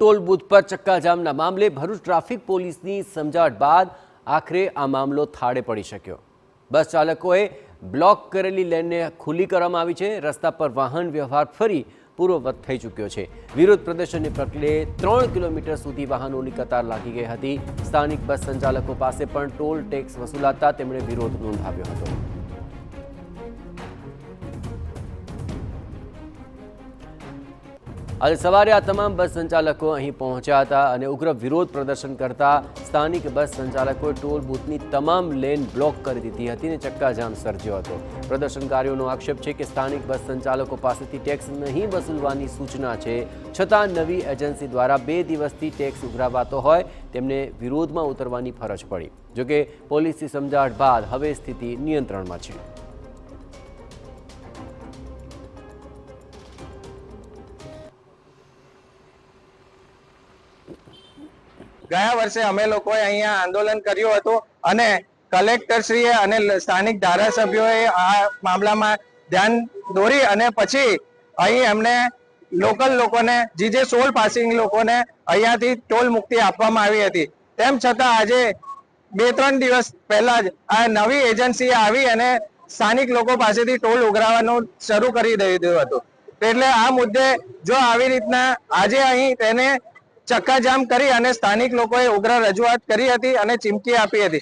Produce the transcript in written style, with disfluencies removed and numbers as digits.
Toll booth પર ચક્કાજામના મામલે Bharuch traffic પોલીસની સમજાવટ બાદ આખરે આ મામલો થાળે પડી શક્યો। બસ ચાલકોએ બ્લોક કરેલી લેનને ખુલ્લી કરવામાં આવી છે। રસ્તા પર વાહન વ્યવહાર ફરી પૂર્વવત થઈ ચૂક્યો છે। વિરોધ પ્રદર્શનને પગલે 3 કિલોમીટર સુધી વાહનોની કતાર લાગી ગઈ હતી। સ્થાનિક બસ સંચાલકો પાસે પણ ટોલ ટેક્સ વસૂલાતા તેમણે વિરોધ નોંધાવ્યો હતો। आज सवारे आ तमाम बस संचालकों અહીં પહોંચ્યા હતા અને ઉગ્ર વિરોધ પ્રદર્શન કરતા સ્થાનિક બસ સંચાલકોએ ટોલ બૂથની તમામ લેન બ્લોક કરી દીધી હતી અને ચક્કાજામ સર્જ્યો હતો। પ્રદર્શનકારીઓનો આક્ષેપ છે કે સ્થાનિક બસ સંચાલકો પાસેથી ટેક્સ નહીં વસૂલવાની સૂચના છે, છતાં નવી એજન્સી દ્વારા 2 દિવસથી ટેક્સ ઉઘરાવાતો હોય તેમને વિરોધમાં ઉતરવાની ફરજ પડી। જોકે પોલીસની સમજાવટ બાદ હવે સ્થિતિ નિયંત્રણમાં છે। ગયા વર્ષે અમે લોકોએ અહીંયા આંદોલન કર્યું હતું અને કલેક્ટરશ્રીએ અને સ્થાનિક ધારાસભ્યોએ આ મામલામાં ધ્યાન દોરી અને પછી અહીં એમને લોકલ લોકોને જે 16 પાસિંગ લોકોને અહીંયાથી ટોલ મુક્તિ આપવામાં આવી હતી। તેમ છતાં આજે 2-3 દિવસ પહેલા જ આ નવી એજન્સી આવી અને સ્થાનિક લોકો પાસેથી ટોલ ઉઘરાવવાનું શરૂ કરી દીધું હતું। એટલે આ મુદ્દે જો આવી રીતના આજે અહીં તેને ચક્કાજામ કરી અને સ્થાનિક લોકોએ ઉગ્ર રજૂઆત કરી હતી અને ચીમકી આપી હતી।